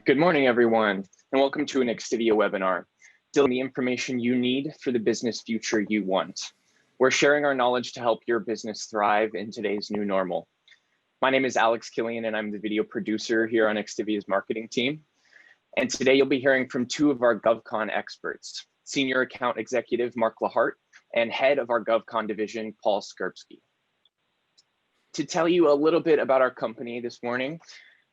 Good morning, everyone, and welcome to an XTIVIA webinar, delivering the information you need for the business future you want. We're sharing our knowledge to help your business thrive in today's new normal. My name is Alex Killian, and I'm the video producer here on XTIVIA's marketing team. And today you'll be hearing from two of our Govcon experts, Senior Account Executive Mark Lahart and Head of our Govcon division, Paul Skirpsky. To tell you a little bit about our company this morning,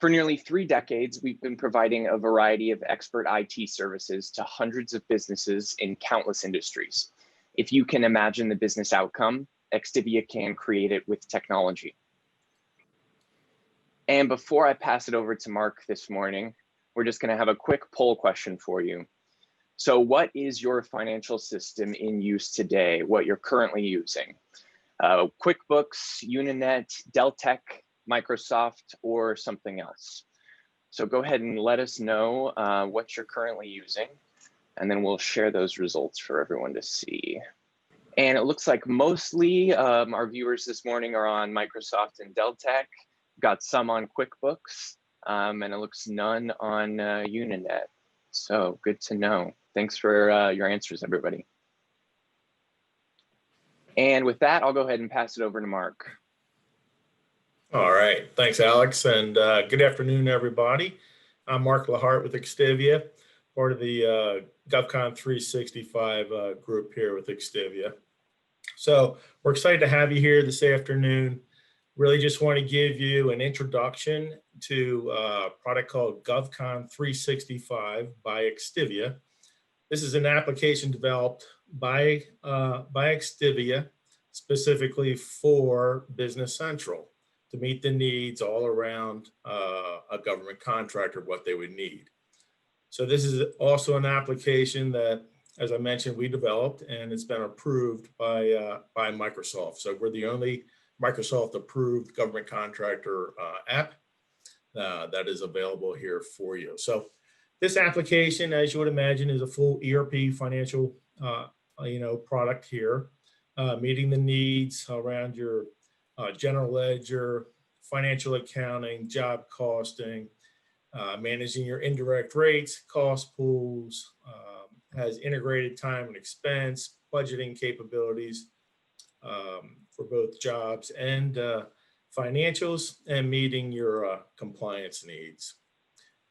for nearly 3 decades, we've been providing a variety of expert IT services to hundreds of businesses in countless industries. If you can imagine the business outcome, XTIVIA can create it with technology. And before I pass it over to Mark this morning, we're just going to have a quick poll question for you. So what is your financial system in use today, what you're currently using? Quickbooks, Uninet, Deltek, Microsoft, or something else? So go ahead and let us know what you're currently using, and then we'll share those results for everyone to see. And it looks like mostly our viewers this morning are on Microsoft and Deltek. Got some on QuickBooks, and it looks none on Uninet. So good to know. Thanks for your answers, everybody. And with that, I'll go ahead and pass it over to Mark. All right, thanks, Alex, and good afternoon, everybody. I'm Mark Lahart with XTIVIA, part of the Govcon 365 group here with XTIVIA. So we're excited to have you here this afternoon. Really just want to give you an introduction to a product called Govcon 365 by XTIVIA. This is an application developed by XTIVIA specifically for BusinessCentral, to meet the needs all around a government contractor, what they would need. So this is also an application that, as I mentioned, we developed, and it's been approved by Microsoft. So we're the only Microsoft approved government contractor app that is available here for you. So this application, as you would imagine, is a full ERP financial product here, meeting the needs around your general ledger, financial accounting, job costing, managing your indirect rates, cost pools, has integrated time and expense, budgeting capabilities for both jobs and financials, and meeting your compliance needs.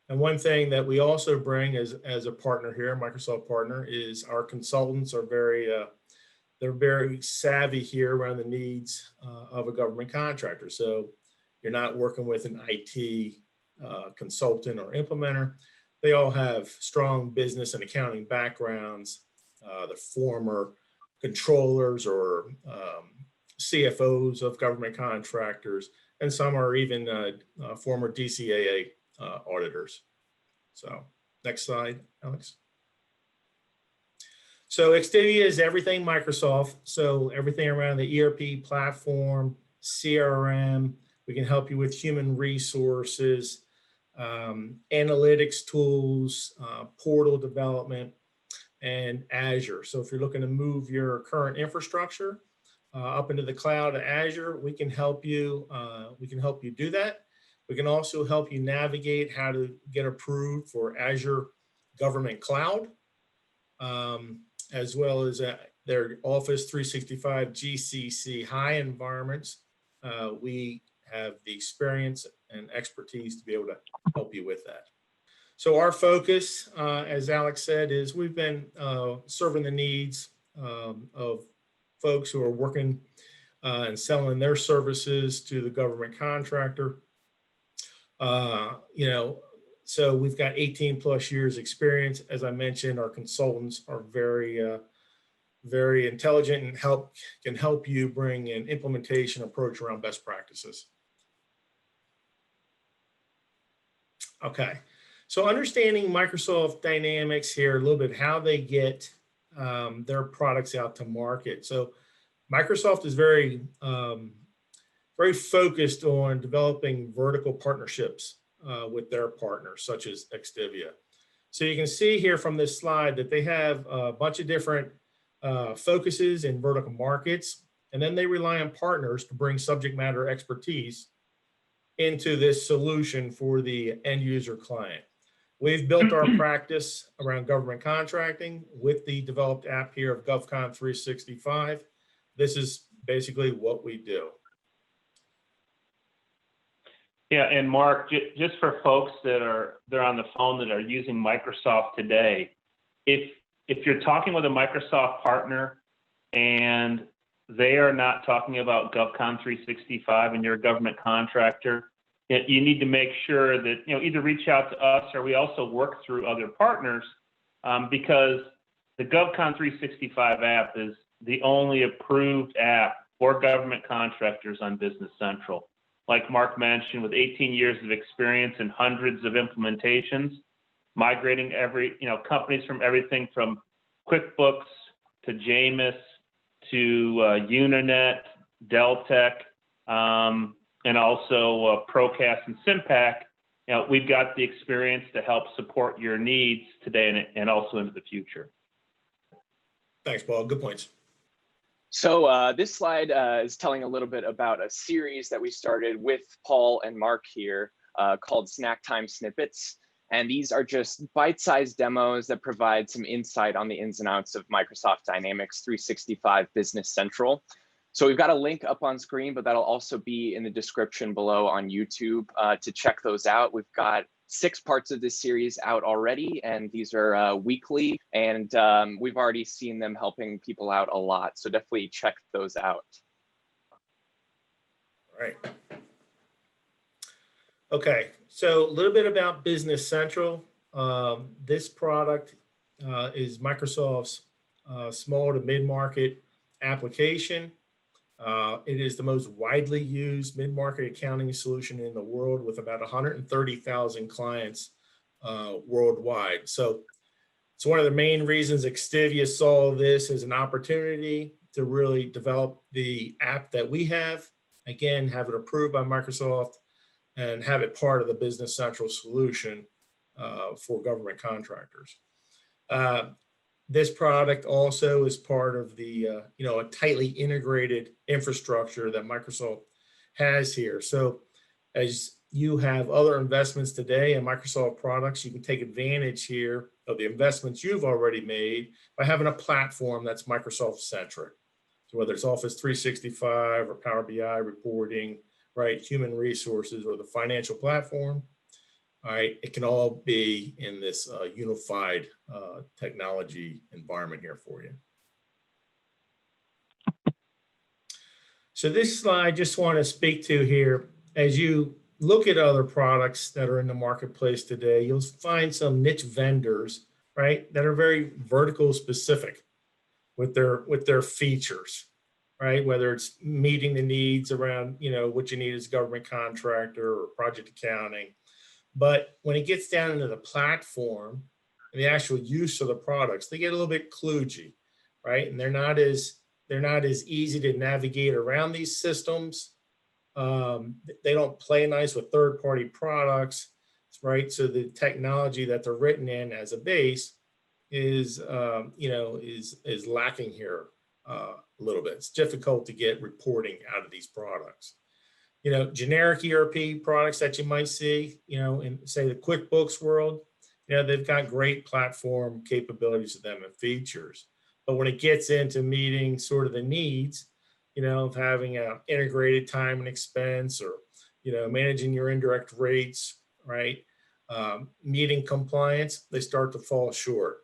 And one thing that we also bring as a partner here, Microsoft partner, is our consultants are they're very savvy here around the needs of a government contractor. So you're not working with an IT consultant or implementer. They all have strong business and accounting backgrounds. The former controllers or CFOs of government contractors, and some are even former DCAA auditors. So next slide, Alex. So XTIVIA is everything Microsoft. So everything around the ERP platform, CRM, we can help you with human resources, analytics tools, portal development, and Azure. So if you're looking to move your current infrastructure up into the cloud to Azure, we can help you. Do that. We can also help you navigate how to get approved for Azure Government Cloud, as well as their Office 365 GCC high environments. We have the experience and expertise to be able to help you with that. So our focus, as Alex said, is we've been serving the needs of folks who are working and selling their services to the government contractor. So we've got 18 plus years experience. As I mentioned, our consultants are very intelligent and can help you bring an implementation approach around best practices. Okay, so understanding Microsoft Dynamics here a little bit, how they get their products out to market. So Microsoft is very focused on developing vertical partnerships with their partners, such as XTIVIA. So you can see here from this slide that they have a bunch of different focuses in vertical markets, and then they rely on partners to bring subject matter expertise into this solution for the end user client. We've built our practice around government contracting with the developed app here of Govcon 365. This is basically what we do. Yeah, and Mark, just for folks they're on the phone that are using Microsoft today, if you're talking with a Microsoft partner and they are not talking about Govcon 365 and you're a government contractor, you need to make sure that either reach out to us or we also work through other partners, because the Govcon 365 app is the only approved app for government contractors on Business Central. Like Mark mentioned, with 18 years of experience and hundreds of implementations, migrating companies from everything from QuickBooks to Jamis to Uninet, Deltek, and also Procast and Simpac. We've got the experience to help support your needs today and also into the future. Thanks, Paul. Good points. So this slide is telling a little bit about a series that we started with Paul and Mark here called Snack Time Snippets. And these are just bite-sized demos that provide some insight on the ins and outs of Microsoft Dynamics 365 Business Central. So we've got a link up on screen, but that'll also be in the description below on YouTube to check those out. We've got 6 parts of this series out already, and these are weekly, and we've already seen them helping people out a lot. So definitely check those out. All right. Okay, so a little bit about Business Central. This product is Microsoft's small to mid-market application. It is the most widely used mid-market accounting solution in the world with about 130,000 clients worldwide. So it's one of the main reasons XTIVIA saw this as an opportunity to really develop the app that we have. Again, have it approved by Microsoft and have it part of the Business Central solution for government contractors. This product also is part of the, a tightly integrated infrastructure that Microsoft has here. So as you have other investments today in Microsoft products, you can take advantage here of the investments you've already made by having a platform that's Microsoft centric. So whether it's Office 365 or Power BI reporting, right, human resources or the financial platform, all right, it can all be in this unified technology environment here for you. So this slide, I just want to speak to here, as you look at other products that are in the marketplace today, you'll find some niche vendors, right, that are very vertical specific with their features, right? Whether it's meeting the needs around, what you need as a government contractor or project accounting. But when it gets down into the platform and the actual use of the products, they get a little bit kludgy, right? And they're not as easy to navigate around these systems. They don't play nice with third-party products, right? So the technology that they're written in as a base is lacking here a little bit. It's difficult to get reporting out of these products. Generic ERP products that you might see, in say the QuickBooks world, they've got great platform capabilities of them and features. But when it gets into meeting sort of the needs, of having an integrated time and expense or, managing your indirect rates, right? Meeting compliance, they start to fall short,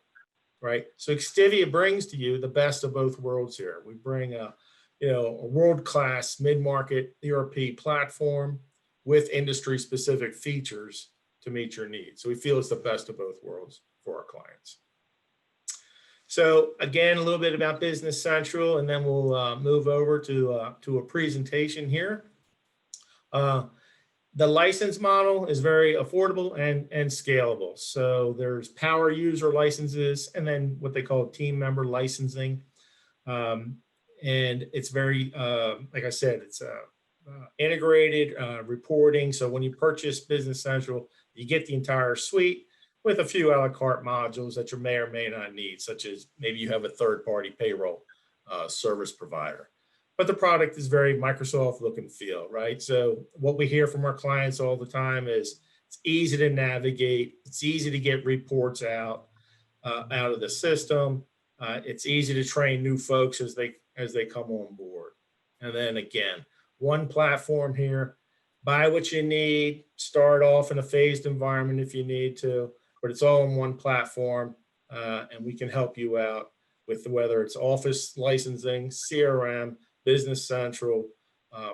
right? So XTIVIA brings to you the best of both worlds here. We bring a world-class mid-market ERP platform with industry-specific features to meet your needs. So we feel it's the best of both worlds for our clients. So again, a little bit about Business Central, and then we'll move over to a presentation here. The license model is very affordable and scalable. So there's power user licenses and then what they call team member licensing. And it's very, like I said, it's integrated reporting. So when you purchase Business Central, you get the entire suite with a few a la carte modules that you may or may not need, such as maybe you have a third-party payroll service provider. But the product is very Microsoft look and feel, right? So what we hear from our clients all the time is It's easy to navigate. It's easy to get reports out of the system. It's easy to train new folks as they come on board. And then again, one platform here. Buy what you need. Start off in a phased environment if you need to, but it's all in one platform, and we can help you out with whether it's Office licensing, CRM, Business Central,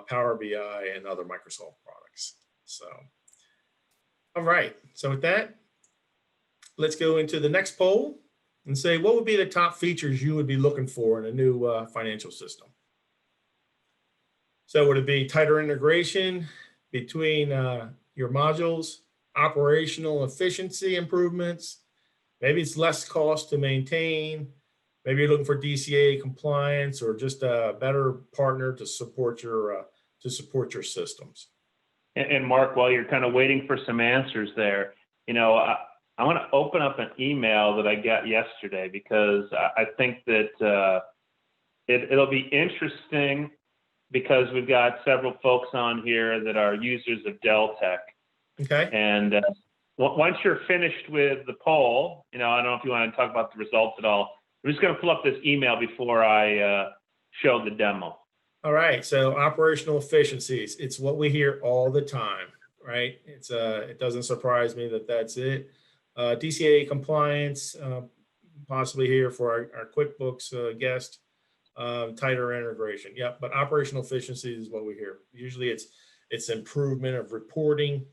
Power BI, and other Microsoft products. So, all right. So with that, let's go into the next poll and say, what would be the top features you would be looking for in a new financial system? So would it be tighter integration between your modules, operational efficiency improvements? Maybe it's less cost to maintain. Maybe you're looking for DCAA compliance or just a better partner to support your systems. And Mark, while you're kind of waiting for some answers there, you know, I want to open up an email that I got yesterday because I think that it'll be interesting because we've got several folks on here that are users of Deltek. Okay. And once you're finished with the poll, you know, I don't know if you want to talk about the results at all. I'm just going to pull up this email before I show the demo. All right. So operational efficiencies, it's what we hear all the time, right? It's it doesn't surprise me that that's it. DCAA compliance, possibly here for our QuickBooks guest. Tighter integration. Yep. But operational efficiency is what we hear. Usually it's improvement of reporting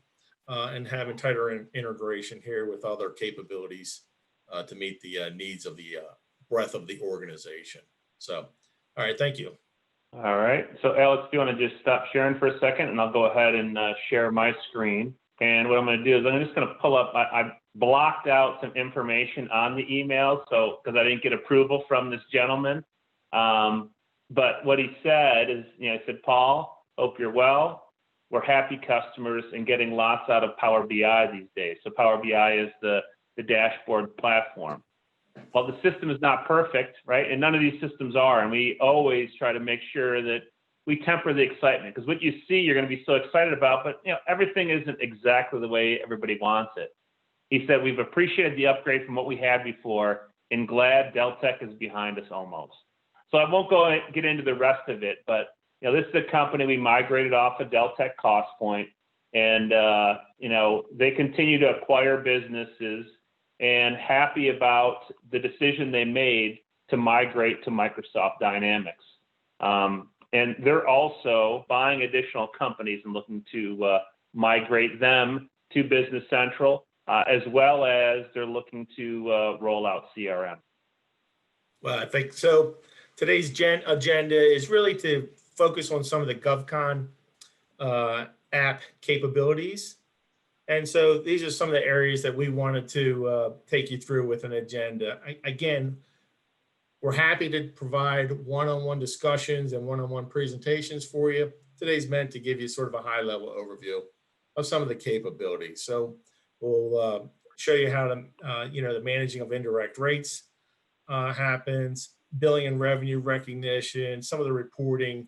and having tighter integration here with other capabilities to meet the needs of the breadth of the organization. So, all right. Thank you. All right. So Alex, do you want to just stop sharing for a second and I'll go ahead and share my screen. And what I'm going to do is I'm just going to pull up, I blocked out some information on the email. So, because I didn't get approval from this gentleman. But what he said is, you know, he said, Paul, hope you're well. We're happy customers and getting lots out of Power BI these days. So Power BI is the dashboard platform. Well, the system is not perfect, right? And none of these systems are. And we always try to make sure that we temper the excitement because what you see, you're going to be so excited about, but you know, everything isn't exactly the way everybody wants it. He said, we've appreciated the upgrade from what we had before and glad Deltek is behind us almost. So I won't go and get into the rest of it, but you know, this is a company we migrated off of Deltek Costpoint, and you know, they continue to acquire businesses and happy about the decision they made to migrate to Microsoft Dynamics. And they're also buying additional companies and looking to migrate them to Business Central, as well as they're looking to roll out CRM. Well, I think so. Today's agenda is really to focus on some of the Govcon app capabilities. And so these are some of the areas that we wanted to take you through with an agenda. Again, we're happy to provide one-on-one discussions and one-on-one presentations for you. Today's meant to give you sort of a high-level overview of some of the capabilities. So we'll show you how to, you know, the managing of indirect rates happens, billing and revenue recognition, some of the reporting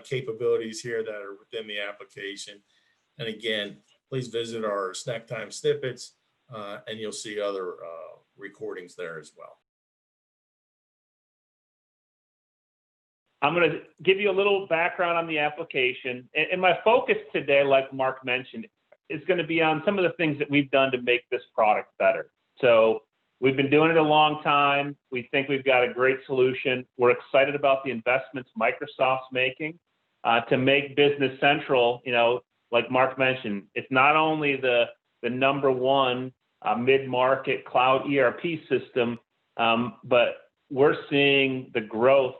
capabilities here that are within the application. And again, please visit our snack time snippets and you'll see other recordings there as well. I'm going to give you a little background on the application. And my focus today, like Mark mentioned, is going to be on some of the things that we've done to make this product better. So we've been doing it a long time. We think we've got a great solution. We're excited about the investments Microsoft's making to make Business Central, you know, like Mark mentioned, it's not only the #1 mid-market cloud ERP system, but we're seeing the growth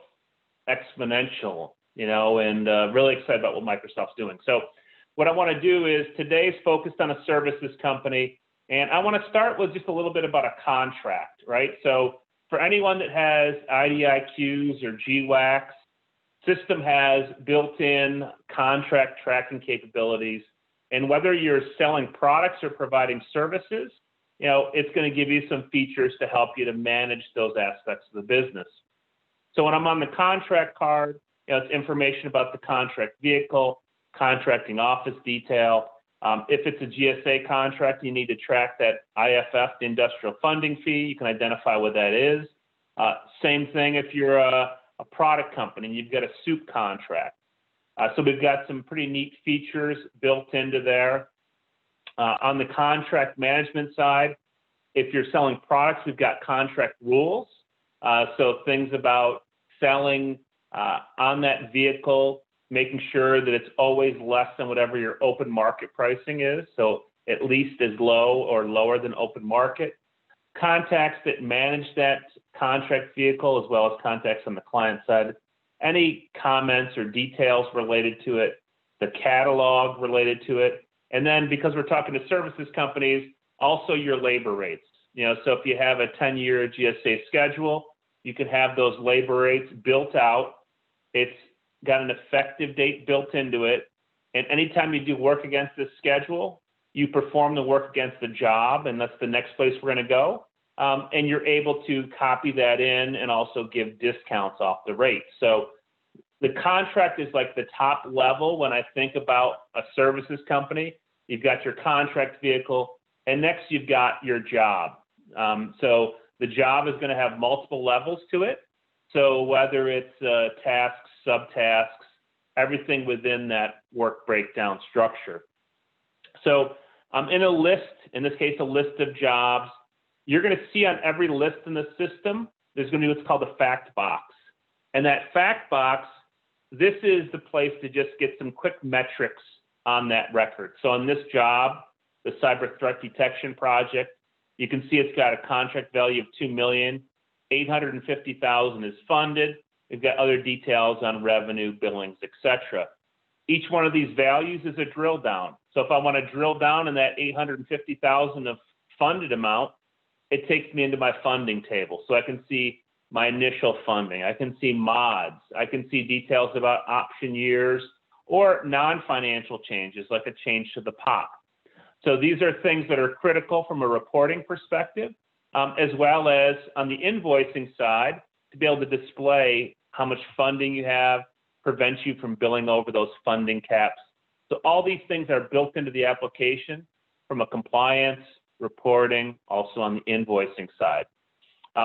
exponential, you know, and really excited about what Microsoft's doing. So what I want to do is today's focused on a services company. And I want to start with just a little bit about a contract, right? So for anyone that has IDIQs or GWACs, system has built-in contract tracking capabilities. And whether you're selling products or providing services, you know, it's going to give you some features to help you to manage those aspects of the business. So when I'm on the contract card, you know, it's information about the contract vehicle, contracting office detail, If it's a GSA contract, you need to track that IFF, the industrial funding fee. You can identify what that is. Same thing if you're a product company and you've got a soup contract. So we've got some pretty neat features built into there. On the contract management side, if you're selling products, we've got contract rules. So things about selling on that vehicle, making sure that it's always less than whatever your open market pricing is. So at least as low or lower than open market. Contacts that manage that contract vehicle as well as contacts on the client side. Any comments or details related to it, the catalog related to it. And then because we're talking to services companies, also your labor rates. So if you have a 10-year GSA schedule, you can have those labor rates built out. It's got an effective date built into it. And anytime you do work against this schedule, you perform the work against the job, and that's the next place we're going to go. And you're able to copy that in and also give discounts off the rate. So the contract is like the top level when I think about a services company. You've got your contract vehicle, and next you've got your job. So the job is going to have multiple levels to it. So whether it's tasks, subtasks, everything within that work breakdown structure. So in a list, in this case, a list of jobs, you're going to see on every list in the system, there's going to be what's called a fact box. And that fact box, this is the place to just get some quick metrics on that record. So on this job, the cyber threat detection project, you can see it's got a contract value of $2,850,000 is funded. We've got other details on revenue, billings, etc. Each one of these values is a drill down. So if I want to drill down in that $850,000 of funded amount, it takes me into my funding table. So I can see my initial funding. I can see mods. I can see details about option years or non-financial changes like a change to the POP. So these are things that are critical from a reporting perspective, as well as on the invoicing side to be able to display how much funding you have, prevents you from billing over those funding caps. So all these things are built into the application from a compliance, reporting, also on the invoicing side.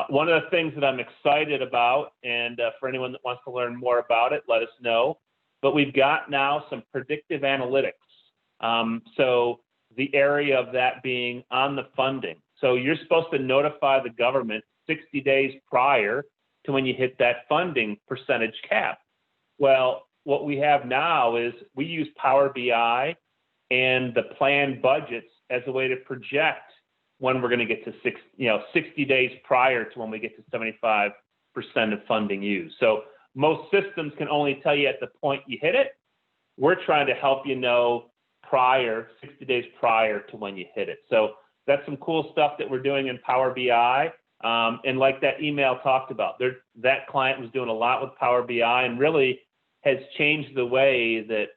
One of the things that I'm excited about, and for anyone that wants to learn more about it, let us know, but we've got now some predictive analytics. So the area of that being on the funding. So you're supposed to notify the government 60 days prior to when you hit that funding percentage cap. Well, what we have now is we use Power BI and the planned budgets as a way to project when we're going to get to 60 days prior to when we get to 75% of funding used. So most systems can only tell you at the point you hit it. We're trying to help you know 60 days prior to when you hit it. So that's some cool stuff that we're doing in Power BI. And like that email talked about, that client was doing a lot with Power BI and really has changed the way that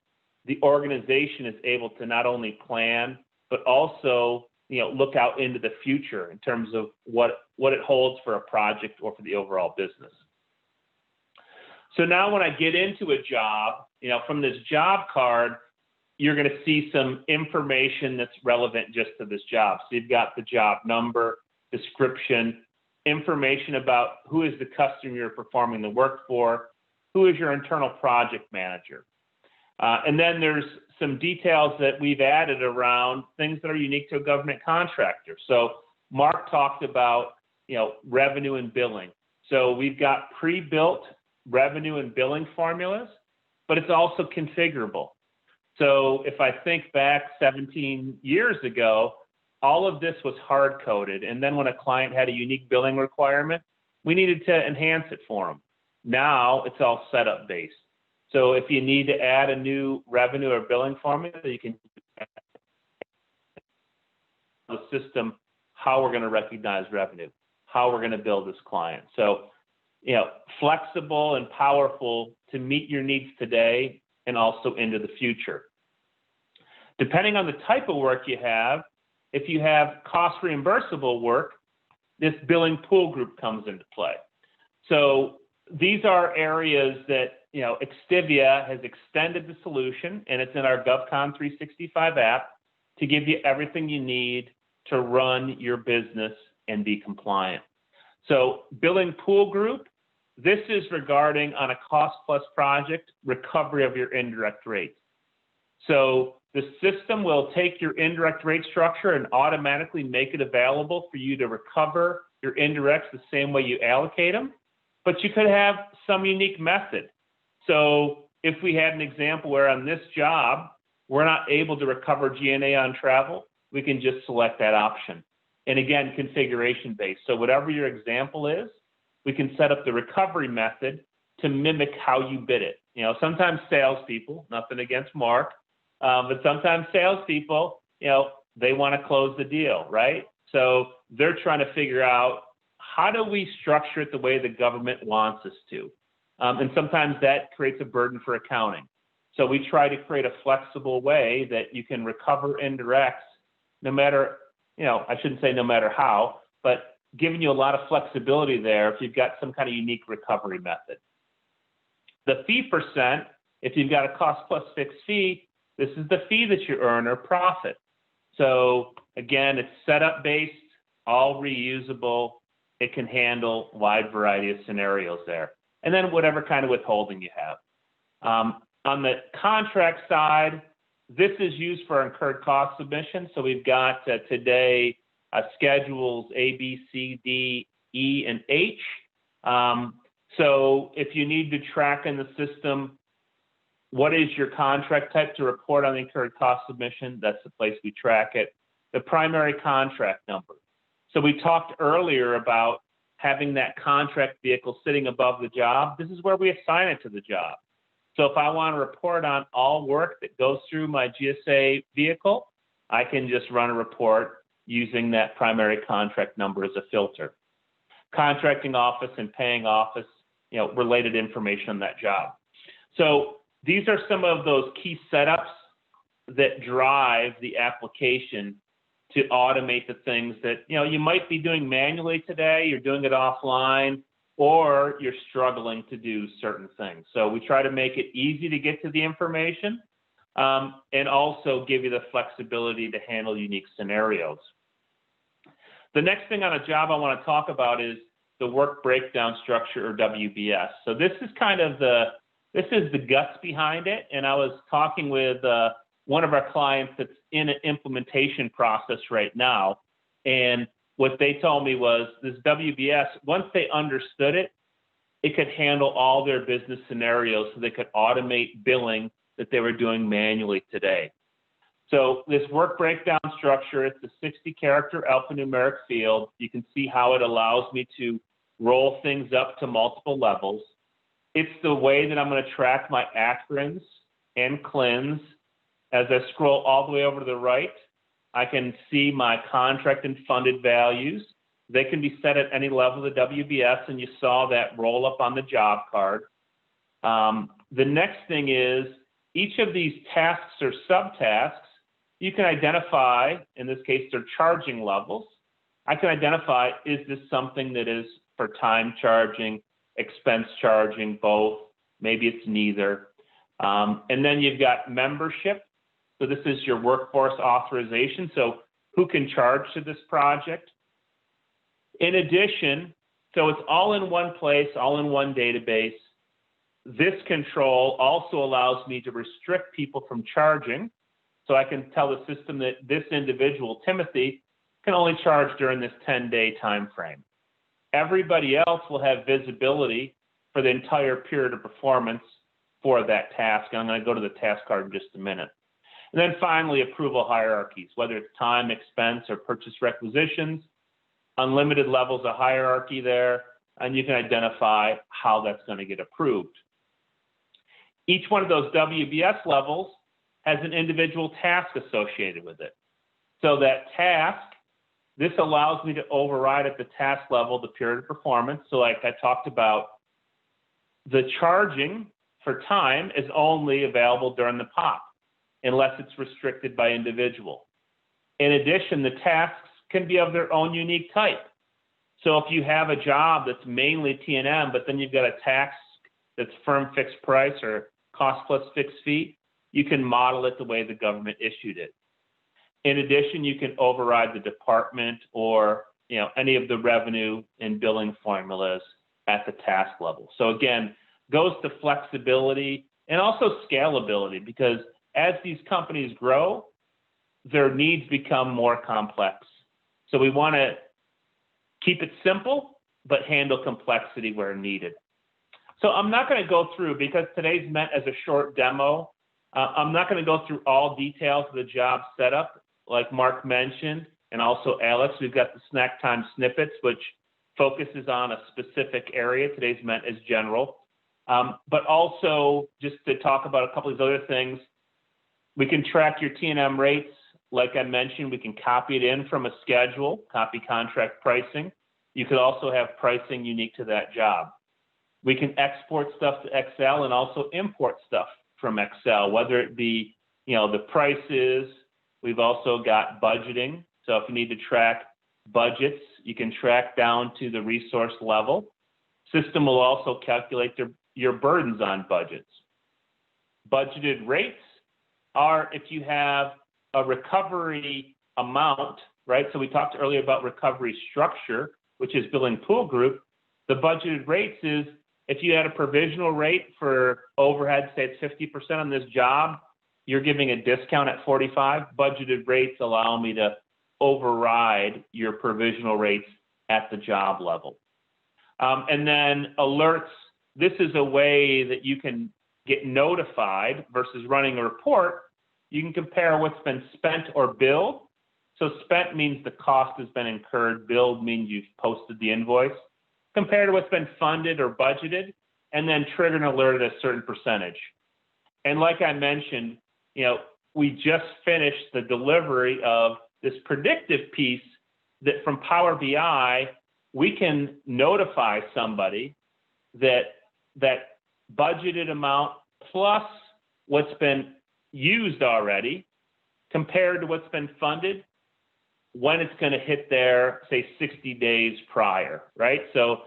the organization is able to not only plan, but also look out into the future in terms of what it holds for a project or for the overall business. So now when I get into a job, from this job card, you're going to see some information that's relevant just to this job. So you've got the job number, description, information about who is the customer you're performing the work for, who is your internal project manager. And then there's some details that we've added around things that are unique to a government contractor. So Mark talked about, revenue and billing. So we've got pre-built revenue and billing formulas, but it's also configurable. So if I think back 17 years ago, all of this was hard-coded. And then when a client had a unique billing requirement, we needed to enhance it for them. Now it's all setup-based. So if you need to add a new revenue or billing formula, you can the system how we're going to recognize revenue, how we're going to bill this client. So, flexible and powerful to meet your needs today and also into the future. Depending on the type of work you have, if you have cost reimbursable work, this billing pool group comes into play. So these are areas that, XTIVIA has extended the solution, and it's in our Govcon 365 app. to give you everything you need to run your business and be compliant. So billing pool group, this is regarding on a cost plus project, recovery of your indirect rates. So the system will take your indirect rate structure and automatically make it available for you to recover your indirects the same way you allocate them, but you could have some unique method. So if we had an example where on this job, we're not able to recover G&A on travel, we can just select that option. And again, configuration based. So whatever your example is, we can set up the recovery method to mimic how you bid it. You know, sometimes salespeople, nothing against Mark, but sometimes salespeople, you know, they want to close the deal, right? So they're trying to figure out, how do we structure it the way the government wants us to? And sometimes that creates a burden for accounting. So we try to create a flexible way that you can recover indirects no matter, you know, I shouldn't say no matter how, but giving you a lot of flexibility there if you've got some kind of unique recovery method. The fee percent, if you've got a cost plus fixed fee, this is the fee that you earn or profit. So again, it's setup based, all reusable. It can handle a wide variety of scenarios there. And then whatever kind of withholding you have. On the contract side, this is used for incurred cost submission. So we've got today schedules A, B, C, D, E, and H. So if you need to track in the system, what is your contract type to report on the incurred cost submission? That's the place we track it. The primary contract number. So we talked earlier about having that contract vehicle sitting above the job. This is where we assign it to the job. So if I want to report on all work that goes through my GSA vehicle, I can just run a report using that primary contract number as a filter. Contracting office and paying office, you know, related information on that job. So these are some of those key setups that drive the application to automate the things that, you know, you might be doing manually today, you're doing it offline, or you're struggling to do certain things. So we try to make it easy to get to the information and also give you the flexibility to handle unique scenarios. The next thing on a job I want to talk about is the work breakdown structure, or WBS. So this is kind of this is the guts behind it. And I was talking with one of our clients that's in an implementation process right now. And what they told me was this WBS, once they understood it, it could handle all their business scenarios so they could automate billing that they were doing manually today. So this work breakdown structure, it's a 60-character alphanumeric field. You can see how it allows me to roll things up to multiple levels. It's the way that I'm going to track my acronyms and CLINs. As I scroll all the way over to the right, I can see my contract and funded values. They can be set at any level of the WBS, and you saw that roll up on the job card. The next thing is each of these tasks or subtasks, you can identify, in this case, they're charging levels. I can identify, is this something that is for time charging, expense charging, both? Maybe it's neither. And then you've got membership. So this is your workforce authorization. So who can charge to this project? In addition, so it's all in one place, all in one database. This control also allows me to restrict people from charging. So I can tell the system that this individual, Timothy, can only charge during this 10-day time frame. Everybody else will have visibility for the entire period of performance for that task. And I'm going to go to the task card in just a minute. And then finally, approval hierarchies, whether it's time, expense, or purchase requisitions, unlimited levels of hierarchy there, and you can identify how that's going to get approved. Each one of those WBS levels has an individual task associated with it. So that task, this allows me to override at the task level the period of performance. So like I talked about, the charging for time is only available during the POP, unless it's restricted by individual. In addition, the tasks can be of their own unique type. So if you have a job that's mainly T&M, but then you've got a task that's firm fixed price or cost plus fixed fee, you can model it the way the government issued it. In addition, you can override the department or any of the revenue and billing formulas at the task level. So again, goes to flexibility and also scalability, because as these companies grow, their needs become more complex. So we want to keep it simple, but handle complexity where needed. So I'm not going to go through, because today's meant as a short demo, I'm not going to go through all details of the job setup. Like Mark mentioned, and also Alex, we've got the snack time snippets, which focuses on a specific area. Today's meant as general. But also, just to talk about a couple of these other things, we can track your T&M rates. Like I mentioned, we can copy it in from a schedule, copy contract pricing. You could also have pricing unique to that job. We can export stuff to Excel and also import stuff from Excel, whether it be, the prices. We've also got budgeting. So if you need to track budgets, you can track down to the resource level. System will also calculate your burdens on budgets. Budgeted rates are if you have a recovery amount, right? So we talked earlier about recovery structure, which is billing pool group. The budgeted rates is if you had a provisional rate for overhead, say it's 50% on this job, you're giving a discount at 45. Budgeted rates allow me to override your provisional rates at the job level. And then alerts, this is a way that you can get notified versus running a report. You can compare what's been spent or billed. So spent means the cost has been incurred. Billed means you've posted the invoice. Compared to what's been funded or budgeted, and then trigger an alert at a certain percentage. And like I mentioned, we just finished the delivery of this predictive piece that from Power BI, we can notify somebody that budgeted amount plus what's been used already compared to what's been funded, when it's going to hit there, say 60 days prior, right? So,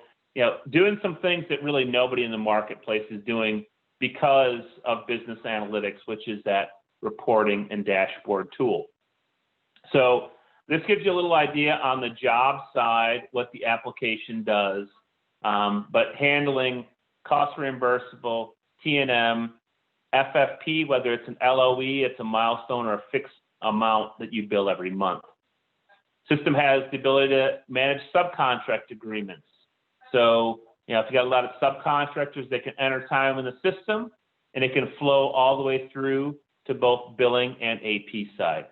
doing some things that really nobody in the marketplace is doing because of business analytics, which is that reporting and dashboard tool. So this gives you a little idea on the job side, what the application does, but handling cost reimbursable, T&M, FFP, whether it's an LOE, it's a milestone or a fixed amount that you bill every month. System has the ability to manage subcontract agreements. So, if you got a lot of subcontractors, they can enter time in the system, and it can flow all the way through to both billing and AP side.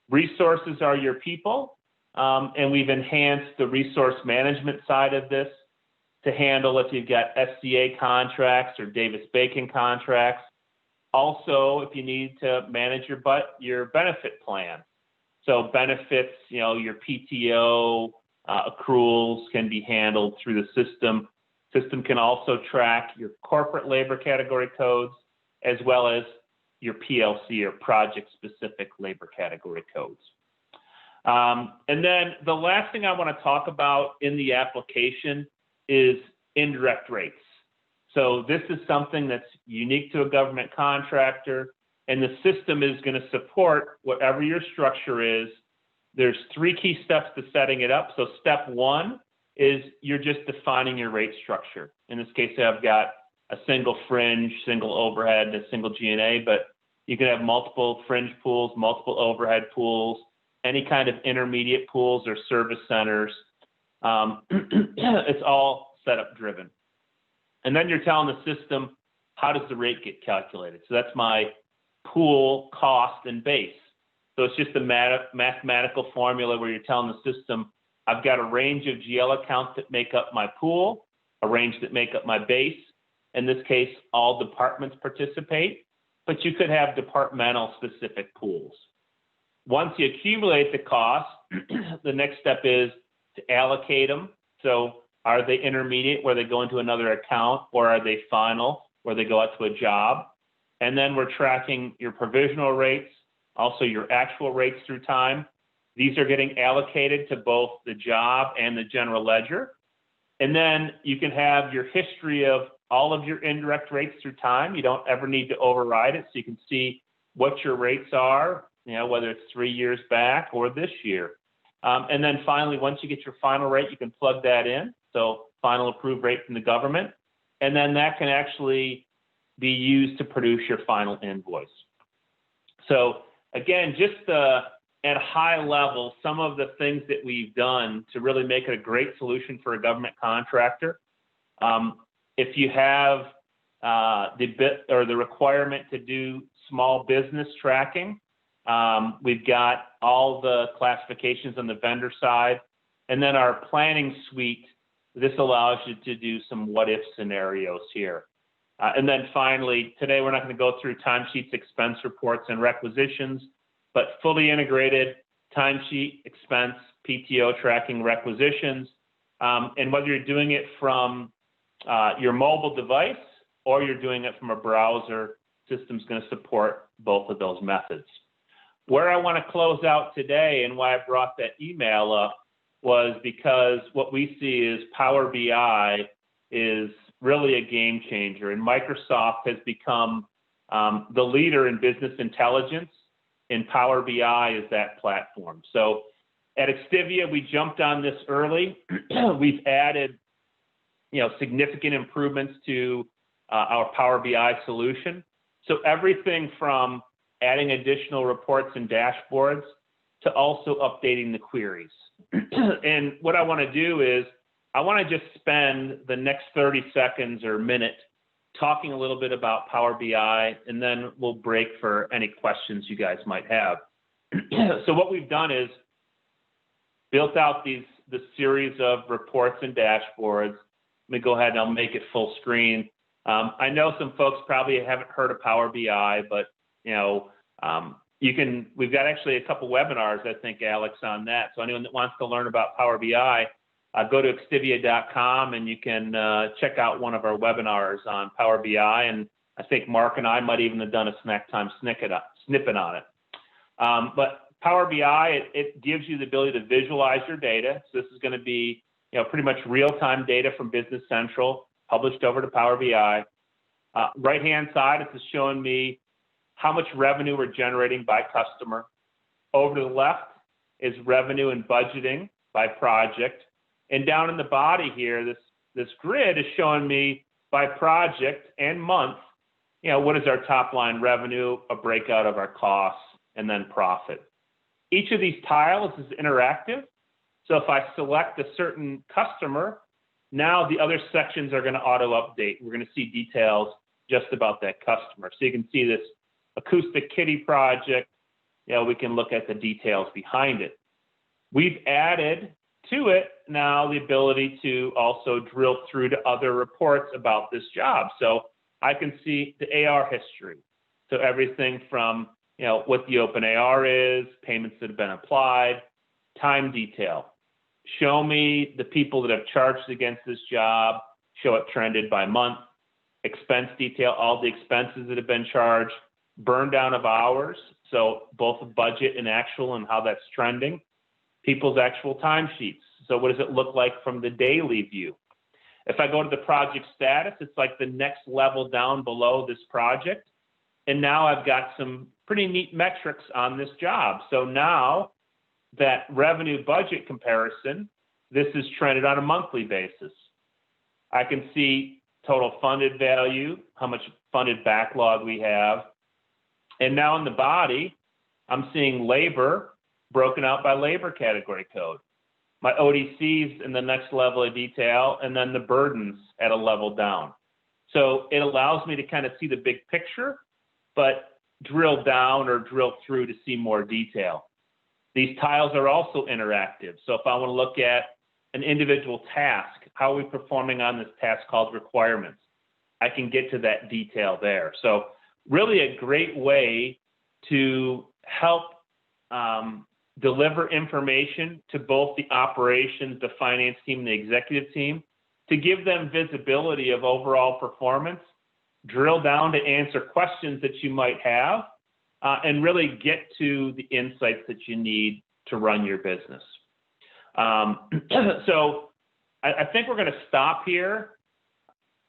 Resources are your people, and we've enhanced the resource management side of this to handle if you've got SCA contracts or Davis-Bacon contracts. Also, if you need to manage your benefit plan. So benefits, your PTO accruals can be handled through the system. System can also track your corporate labor category codes as well as your PLC or project-specific labor category codes. And then the last thing I want to talk about in the application is indirect rates. So this is something that's unique to a government contractor, and the system is going to support whatever your structure is. There's 3 key steps to setting it up. So step 1 is you're just defining your rate structure. In this case, I've got a single fringe, single overhead, and a single G&A, but you can have multiple fringe pools, multiple overhead pools, any kind of intermediate pools or service centers. It's all setup driven. And then you're telling the system, how does the rate get calculated? So that's my pool, cost, and base. So it's just a mathematical formula where you're telling the system, I've got a range of GL accounts that make up my pool, a range that make up my base. In this case, all departments participate, but you could have departmental specific pools. Once you accumulate the cost, the next step is to allocate them. So are they intermediate where they go into another account, or are they final where they go out to a job? And then we're tracking your provisional rates, also your actual rates through time. These are getting allocated to both the job and the general ledger. And then you can have your history of all of your indirect rates through time. You don't ever need to override it, so you can see what your rates are, whether it's 3 years back or this year. And then finally, once you get your final rate, you can plug that in. So final approved rate from the government. And then that can actually be used to produce your final invoice. So again, just at a high level, some of the things that we've done to really make it a great solution for a government contractor. If you have the requirement to do small business tracking, we've got all the classifications on the vendor side. And then our planning suite, this allows you to do some what-if scenarios here. And then finally, today we're not going to go through timesheets, expense reports, and requisitions, but fully integrated timesheet, expense, PTO tracking, requisitions. And whether you're doing it from your mobile device or you're doing it from a browser, system's going to support both of those methods. Where I want to close out today and why I brought that email up was because what we see is Power BI is really a game changer, and Microsoft has become the leader in business intelligence, and Power BI is that platform. So at XTIVIA, we jumped on this early. We've added significant improvements to our Power BI solution. So everything from adding additional reports and dashboards to also updating the queries. And what I want to do is I want to just spend the next 30 seconds or minute talking a little bit about Power BI, and then we'll break for any questions you guys might have. So what we've done is built out the series of reports and dashboards. Let me go ahead and I'll make it full screen. I know some folks probably haven't heard of Power BI, but we've got actually a couple webinars, I think, Alex, on that. So anyone that wants to learn about Power BI, go to XTIVIA.com and you can check out one of our webinars on Power BI. And I think Mark and I might even have done a snack time snippet on it. But Power BI, it gives you the ability to visualize your data. So this is going to be pretty much real-time data from BusinessCentral published over to Power BI. Right-hand side, it's showing me how much revenue we're generating by customer. Over to the left is revenue and budgeting by project. And down in the body here, this grid is showing me by project and month, what is our top line revenue, a breakout of our costs, and then profit. Each of these tiles is interactive. So if I select a certain customer, now the other sections are going to auto update. We're going to see details just about that customer. So you can see this acoustic kitty project. We can look at the details behind it. We've added to it now the ability to also drill through to other reports about this job. So I can see the AR history. So everything from what the open AR is, payments that have been applied, time detail. Show me the people that have charged against this job, show it trended by month, expense detail, all the expenses that have been charged, burn down of hours, so both budget and actual and how that's trending, people's actual timesheets. So what does it look like from the daily view? If I go to the project status, it's like the next level down below this project. And now I've got some pretty neat metrics on this job. So now that revenue budget comparison, this is trended on a monthly basis. I can see total funded value, how much funded backlog we have. And now in the body, I'm seeing labor broken out by labor category code. My ODCs in the next level of detail, and then the burdens at a level down. So it allows me to kind of see the big picture, but drill down or drill through to see more detail. These tiles are also interactive. So if I want to look at an individual task, how are we performing on this task called requirements? I can get to that detail there. So really a great way to help deliver information to both the operations, the finance team, and the executive team to give them visibility of overall performance, drill down to answer questions that you might have, and really get to the insights that you need to run your business. So I think we're going to stop here.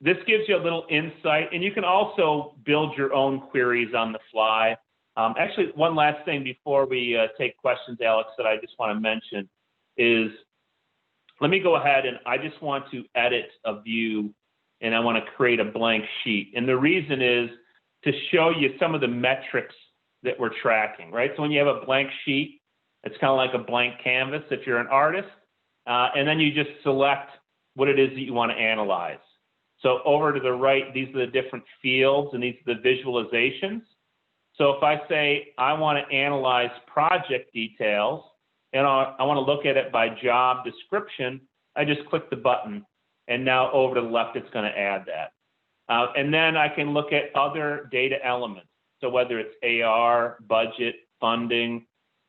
This gives you a little insight, and you can also build your own queries on the fly. Actually, one last thing before we take questions, Alex, that I just want to mention is, let me go ahead and I just want to edit a view and I want to create a blank sheet. And the reason is to show you some of the metrics that we're tracking, right? So when you have a blank sheet, it's kind of like a blank canvas if you're an artist, and then you just select what it is that you want to analyze. So over to the right, these are the different fields and these are the visualizations. So if I say I want to analyze project details and I want to look at it by job description, I just click the button and now over to the left, it's going to add that. And then I can look at other data elements. So whether it's AR, budget, funding,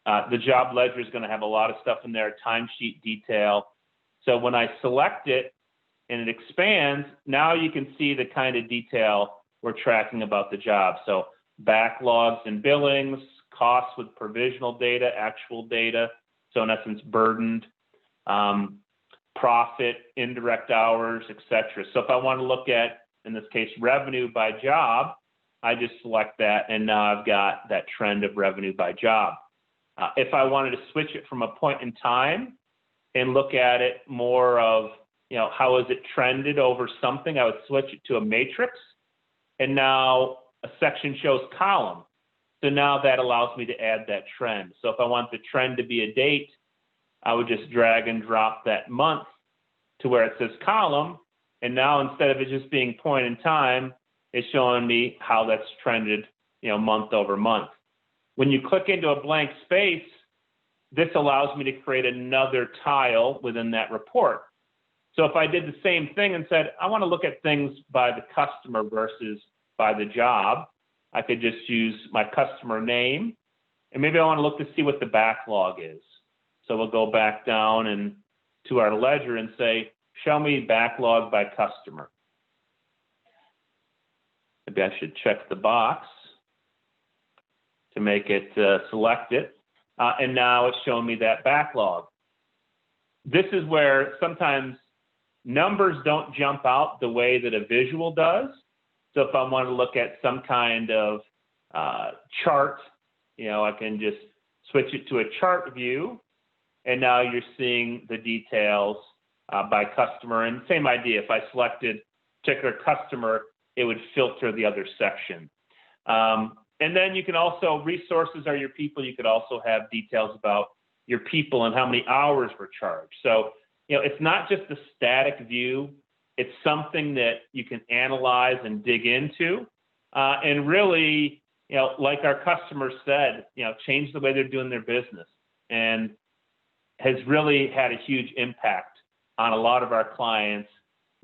the job ledger is going to have a lot of stuff in there, timesheet detail. So when I select it and it expands, now you can see the kind of detail we're tracking about the job. So backlogs and billings, costs with provisional data, actual data, so in essence burdened, profit, indirect hours, etc. So if I want to look at, in this case, revenue by job, I just select that and now I've got that trend of revenue by job. If I wanted to switch it from a point in time and look at it more of, how is it trended over something, I would switch it to a matrix. And now a section shows column. So now that allows me to add that trend. So if I want the trend to be a date, I would just drag and drop that month to where it says column. And now instead of it just being point in time, it's showing me how that's trended, month over month. When you click into a blank space, this allows me to create another tile within that report. So if I did the same thing and said, I want to look at things by the customer versus by the job, I could just use my customer name, and maybe I want to look to see what the backlog is. So we'll go back down and to our ledger and say, show me backlog by customer. Maybe I should check the box to make it select it. And now it's showing me that backlog. This is where sometimes numbers don't jump out the way that a visual does. So if I want to look at some kind of chart, I can just switch it to a chart view. And now you're seeing the details by customer. And same idea, if I selected particular customer, it would filter the other section. And then you can also, resources are your people. You could also have details about your people and how many hours were charged. So, it's not just a static view. It's something that you can analyze and dig into. And really, like our customers said, change the way they're doing their business, and has really had a huge impact on a lot of our clients,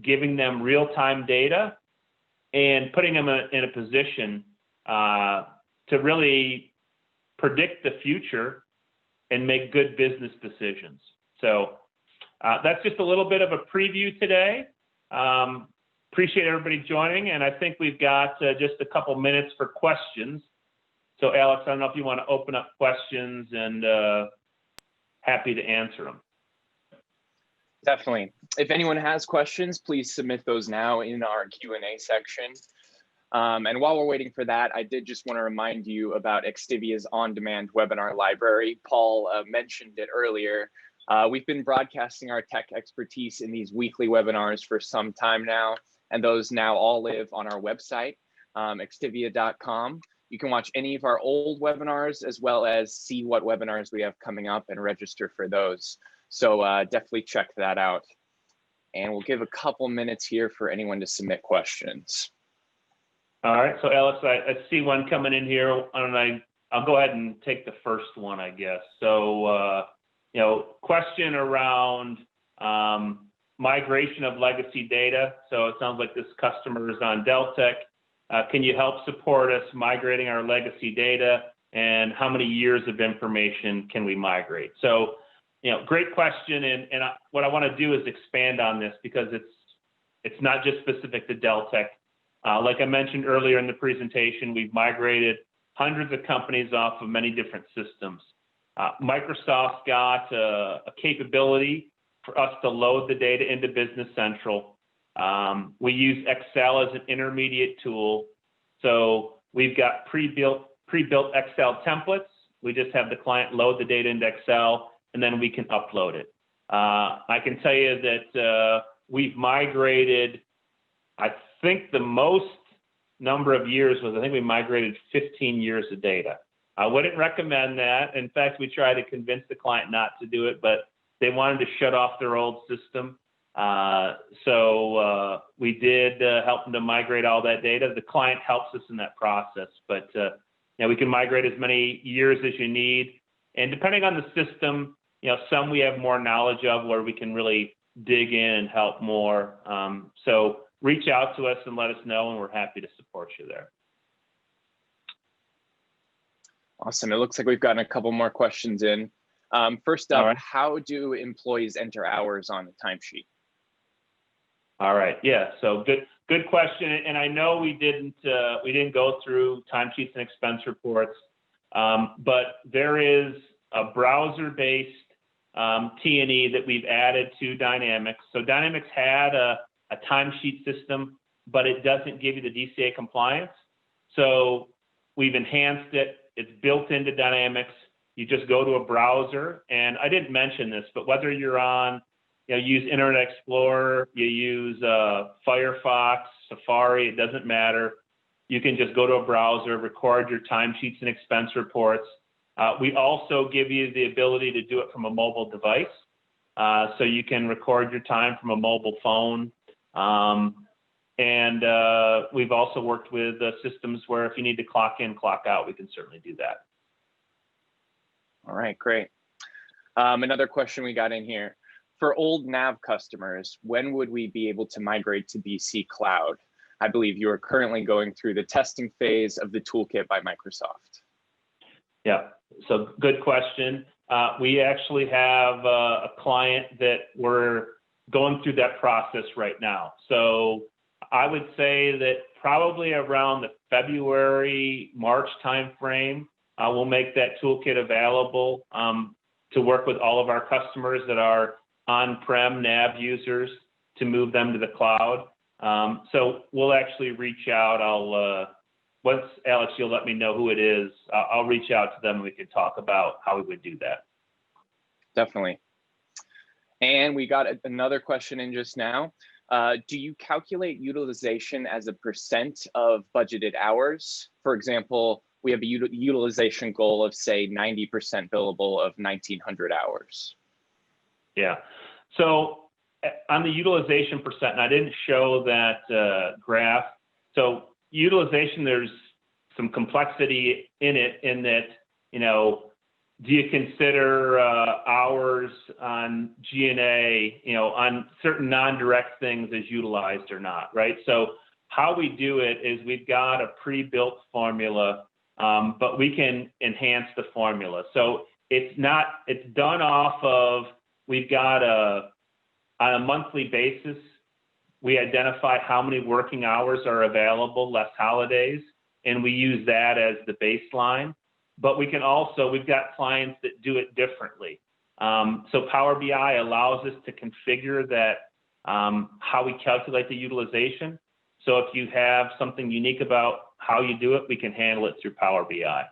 giving them real-time data and putting them in a position to really predict the future and make good business decisions. So that's just a little bit of a preview today. Appreciate everybody joining, and I think we've got just a couple minutes for questions. So Alex, I don't know if you want to open up questions, and happy to answer them. Definitely. If anyone has questions, please submit those now in our Q&A section. And while we're waiting for that, I did just want to remind you about XTIVIA's on-demand webinar library. Paul mentioned it earlier. We've been broadcasting our tech expertise in these weekly webinars for some time now, and those now all live on our website, XTIVIA.com. You can watch any of our old webinars as well as see what webinars we have coming up and register for those. So definitely check that out. And we'll give a couple minutes here for anyone to submit questions. All right, so Alex, I see one coming in here, and I'll go ahead and take the first one, I guess. So, question around migration of legacy data. So it sounds like this customer is on Deltek. Can you help support us migrating our legacy data, and how many years of information can we migrate? So, great question, and what I want to do is expand on this because it's not just specific to Deltek. Like I mentioned earlier in the presentation, we've migrated hundreds of companies off of many different systems. Microsoft got a capability for us to load the data into BusinessCentral. We use Excel as an intermediate tool. So we've got pre-built pre-built Excel templates. We just have the client load the data into Excel, and then we can upload it. I can tell you that we've migrated, I think the most number of years was, I think we migrated 15 years of data. I wouldn't recommend that. In fact, we tried to convince the client not to do it, but they wanted to shut off their old system. So we did help them to migrate all that data. The client helps us in that process, but we can migrate as many years as you need. And depending on the system, some we have more knowledge of where we can really dig in and help more. So reach out to us and let us know, and we're happy to support you there. Awesome. It looks like we've gotten a couple more questions in. First up, right. How do employees enter hours on a timesheet? All right. Yeah. So good question. And I know we didn't go through timesheets and expense reports, but there is a browser-based T&E that we've added to Dynamics. So Dynamics had a timesheet system, but it doesn't give you the DCAA compliance. So we've enhanced it. It's built into Dynamics. You just go to a browser, and I didn't mention this, but whether you're on, use Internet Explorer, you use Firefox, Safari, it doesn't matter. You can just go to a browser, record your timesheets and expense reports. We also give you the ability to do it from a mobile device. So you can record your time from a mobile phone. And we've also worked with systems where if you need to clock in, clock out, we can certainly do that. All right, great. Another question we got in here. For old NAV customers, when would we be able to migrate to BC Cloud? I believe you are currently going through the testing phase of the toolkit by Microsoft. Yeah, so good question. We actually have a client that we're going through that process right now. So I would say that probably around the February, March timeframe, we'll make that toolkit available to work with all of our customers that are on-prem NAV users to move them to the cloud. So we'll actually reach out. Once, Alex, you'll let me know who it is, I'll reach out to them and we can talk about how we would do that. Definitely. And we got another question in just now. Do you calculate utilization as a % of budgeted hours? For example, we have a utilization goal of, say, 90% billable of 1,900 hours. Yeah. So on the utilization percent, and I didn't show that graph. So utilization, there's some complexity in it in that, do you consider hours on G&A, on certain non-direct things as utilized or not, right? So how we do it is we've got a pre-built formula, but we can enhance the formula. So it's done off of, we've got on a monthly basis, we identify how many working hours are available, less holidays, and we use that as the baseline. But we can also, we've got clients that do it differently. So Power BI allows us to configure that, how we calculate the utilization. So if you have something unique about how you do it, we can handle it through Power BI.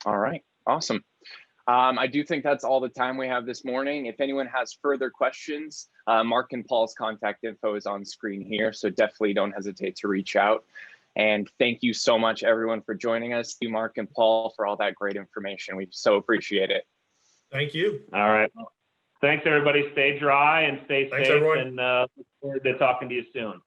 All right, awesome. I do think that's all the time we have this morning. If anyone has further questions, Mark and Paul's contact info is on screen here, so definitely don't hesitate to reach out. And thank you so much, everyone, for joining us. Thank you, Mark and Paul, for all that great information. We so appreciate it. Thank you. All right. Thanks, everybody. Stay dry and stay safe. Everyone. And look forward to talking to you soon.